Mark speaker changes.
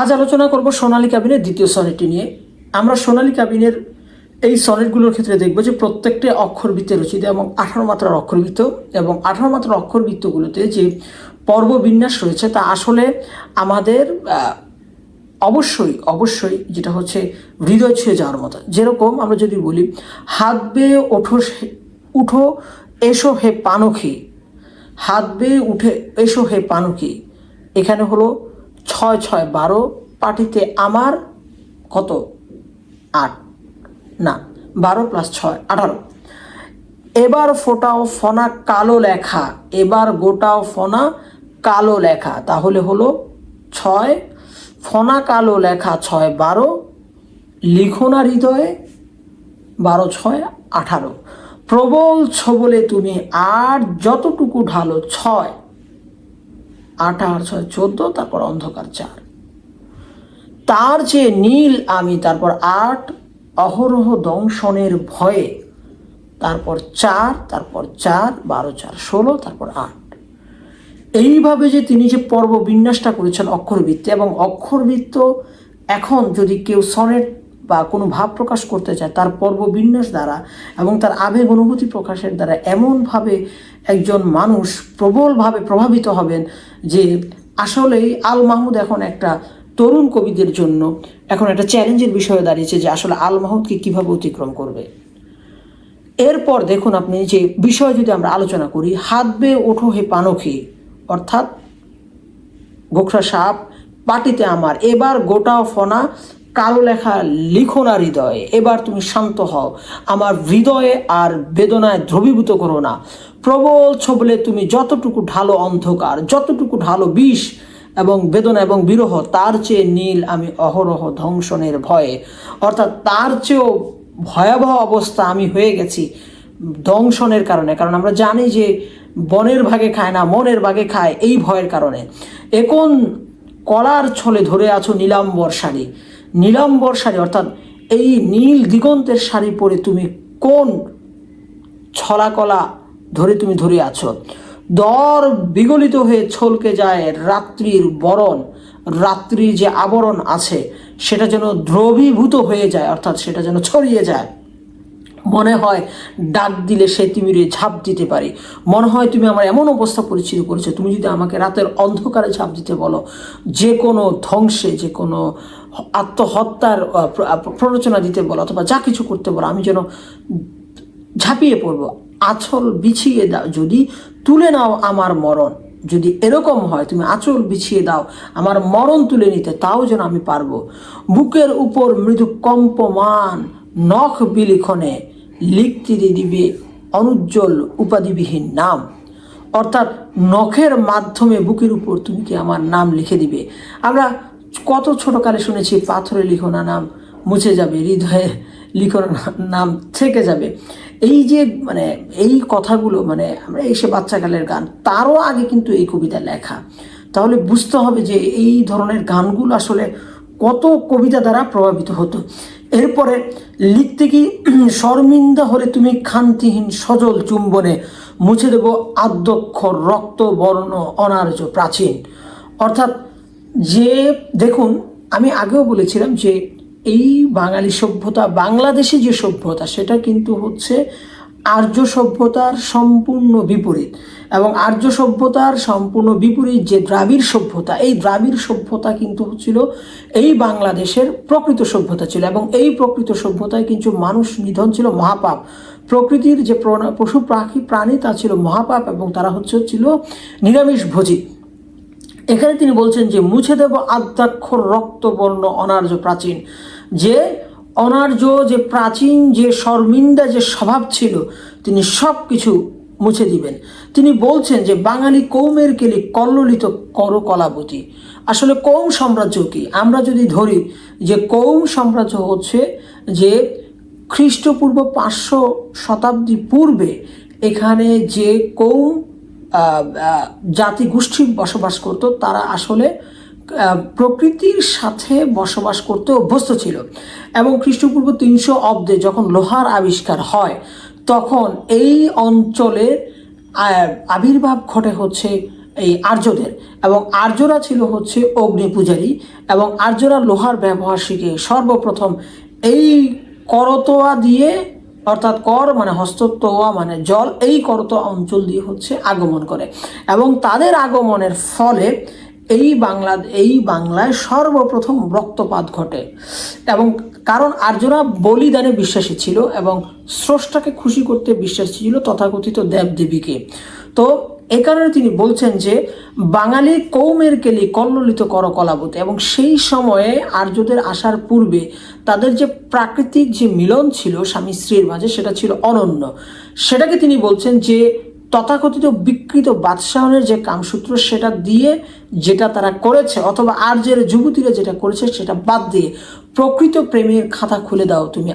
Speaker 1: আজ আলোচনা করব সোনালী কাবিনের দ্বিতীয় সনেটটি নিয়ে। আমরা সোনালী কাবিনের এই সনেটগুলোর ক্ষেত্রে দেখব যে প্রত্যেকটি অক্ষরবৃত্তে রচিত এবং 18 মাত্রার অক্ষরবৃত্ত, এবং 18 মাত্রার অক্ষরবৃত্তগুলোতে যে পর্ববিন্যাস রয়েছে তা আসলে আমাদের অবশ্যই অবশ্যই যেটা হচ্ছে হৃদয় ছুঁয়ে যাওয়ার মতো। যেরকম আমরা যদি বলি হাত বেয়ে উঠো এসো হে পানখী, হাত বেয়ে উঠে এসো হে পানখী, এখানে হলো 6 6 12, পাটিতে আমার কত 8 না 12 + 6 18। এবার ফোটাও ফনা কালো লেখা, এবার গোটাও ফনা কালো লেখা, তাহলে হলো 6 ফনা কালো লেখা 6 12, লিখো না হৃদয়ে 12 6 18। প্রবল ছবলে তুমি আর যতটুকু ঢালো 6 8 আর 6 14, তারপর অন্ধকার 4। তার চেয়ে নীল আমি, তারপর 8 অহরহ দংশনের ভয়ে, তারপর 4, তারপর 4 12 4 16, তারপর 8। এইভাবে যে তিনি যে পর্ব বিন্যাসটা করেছেন অক্ষরবৃত্তে, এবং অক্ষরবৃত্ত এখন যদি কেউ সনেট বা কোনো ভাব প্রকাশ করতে চায় তার পর্ব বিন্যাস দ্বারা এবং তার আবেগ অনুভূতি প্রকাশের দ্বারা এমনভাবে একজন মানুষ প্রবলভাবে প্রভাবিত হবেন যে আসলেই আল মাহমুদ এখন একটা তরুণ কবিদের জন্য এখন একটা চ্যালেঞ্জের বিষয়ে দাঁড়িয়েছে যে আসলে আল মাহমুদকে কীভাবে অতিক্রম করবে। এরপর দেখুন আপনি যে বিষয় যদি আমরা আলোচনা করি, হাত বেয়ে ওঠো হে পানখী, অর্থাৎ গোখরা সাপ, পাটিতে আমার এবার গোটাও ফনা কালো লেখা, লিখো না হৃদয়ে, এবার তুমি শান্ত হও, আমার হৃদয়ে আর বেদনায় দ্রবীভূত করো না। প্রবল ছবলে তুমি যতটুকু ঢালো অন্ধকার, যতটুকু ঢালো বিষ এবং বেদনা এবং বিরহ, তার চেয়ে নীল আমি অহরহ ধ্বংসনের ভয়ে, অর্থাৎ তার চেয়েও ভয়াবহ অবস্থা আমি হয়ে গেছি দংশনের কারণে। কারণ আমরা জানি যে বনের ভাগে খায় না মনের ভাগে খায়, এই ভয়ের কারণে। এখন কলার ছলে ধরে আছো নীলাম্বর শাড়ি, নীলাম্বর শাড়ি অর্থাৎ এই নীল দিগন্তের শাড়ি পরে তুমি কোন ছলা কলা ধরে তুমি ধরে আছো। দর বিগলিত হয়ে ছলকে যায় রাত্রির বরণ, রাত্রির যে আবরণ আছে সেটা যেন দ্রবীভূত হয়ে যায়, অর্থাৎ সেটা যেন ছড়িয়ে যায়। মনে হয় ডাক দিলে সে তিমিরে ঝাঁপ দিতে পারি, মনে হয় তুমি আমার এমন অবস্থা পরিচিত করেছো, তুমি যদি আমাকে রাতের অন্ধকারে ঝাঁপ দিতে বলো, যে কোনো ধ্বংসে, যে কোনো আত্মহত্যার প্ররোচনা দিতে বলো, অথবা যা কিছু করতে বলো, আমি যেন ঝাঁপিয়ে পড়বো। আঁচল বিছিয়ে দাও, যদি তুলে নাও আমার মরণ, যদি এরকম হয় তুমি আঁচল বিছিয়ে দাও আমার মরণ তুলে নিতে, তাও যেন আমি পারবো। বুকের উপর মৃদু কম্পমান নখ বিলিখনে, লিখতে দিবে অনুজ্জ্বল উপাধিবিহীন নাম, অর্থাৎ নখের মাধ্যমে বুকের উপর তুমি কি আমার নাম লিখে দিবে। আমরা কত ছোটকালে শুনেছি পাথরে লিখো না নাম মুছে যাবে, হৃদয়ে লিখো না নাম থেকে যাবে। এই যে মানে এই কথাগুলো মানে আমরা এসে বাচ্চাকালের গান, তারও আগে কিন্তু এই কবিতা লেখা। তাহলে বুঝতে হবে যে এই ধরনের গানগুলো আসলে কত কবিতা দ্বারা প্রভাবিত হতো। এরপরে লিখতে কি শর্মিন্দা হলে তুমি খান্তিহীন সজল চুম্বনে, মুছে দেব আদ্যক্ষর রক্ত বর্ণ অনার্য প্রাচীন, অর্থাৎ যে দেখুন আমি আগেও বলেছিলাম যে এই বাঙালি সভ্যতা, বাংলাদেশি যে সভ্যতা সেটা কিন্তু হচ্ছে আর্য সভ্যতার সম্পূর্ণ বিপরীত, এবং আর্য সভ্যতার সম্পূর্ণ বিপরীত যে দ্রাবিড় সভ্যতা, এই দ্রাবিড় সভ্যতা কিন্তু হচ্ছিল এই বাংলাদেশের প্রকৃত সভ্যতা ছিল, এবং এই প্রকৃত সভ্যতায় কিন্তু মানুষ নিধন ছিল মহাপাপ, প্রকৃতির যে পশু পাখি প্রাণী তা ছিল মহাপাপ, এবং তারা ছিল নিরামিষ ভোজী। এখানে তিনি বলছেন যে মুছে দেব আদ্যাক্ষর রক্তবর্ণ অনার্য প্রাচীন, যে অনার্য যে প্রাচীন যে শর্মিন্দা যে স্বভাব ছিল তিনি সব কিছু মুছে দিবেন। তিনি বলছেন যে বাঙালি কৌমের কেলি কল্লোলিত কর কলাবতী। আসলে কৌম সাম্রাজ্য কি, আমরা যদি ধরি যে কৌম সাম্রাজ্য হচ্ছে যে খ্রিস্টপূর্ব 500 শতাব্দী পূর্বে এখানে যে কৌম জাতি গোষ্ঠী বসবাস করত, তারা আসলে প্রকৃতির সাথে বসবাস করতে অভ্যস্ত ছিল। এবং খ্রিস্টপূর্ব 300 অব্দে যখন লোহার আবিষ্কার হয় তখন এই অঞ্চলের আবির্ভাব ঘটে হচ্ছে এই আর্যদের, এবং আর্যরা ছিল হচ্ছে অগ্নি পূজারী, এবং আর্যরা লোহার ব্যবহার শিখে সর্বপ্রথম এই করতোয়া দিয়ে, অর্থাৎ কর মানে হস্ততোয়া মানে জল, এই করতোয়া অঞ্চল দিয়ে হচ্ছে আগমন করে, এবং তাদের আগমনের ফলে এই বাংলায় সর্বপ্রথম রক্তপাত ঘটে। এবং কারণ আর্যরা বলিদানে বিশ্বাসী ছিল এবং স্রষ্টাকে খুশি করতে বিশ্বাসী ছিল, তথাকথিত দেবদেবীকে। তো এ কারণে তিনি বলছেন যে বাঙালি কৌমের কেলি কল্লোলিত কর কলাবতী, এবং সেই সময়ে আর্যদের আসার পূর্বে তাদের যে প্রাকৃতিক যে মিলন ছিল স্বামী স্ত্রীর মাঝে, সেটা ছিল অনন্য। সেটাকে তিনি বলছেন যে তথাকথিত বিকৃত বাদশাহনের যে কামসূত্র, সেটা দিয়ে যেটা তারা করেছে, অথবা আর্যের যুবতীরা যেটা করেছে সেটা বাদ দিয়ে প্রকৃত প্রেমের খাতা খুলে দাও তুমি।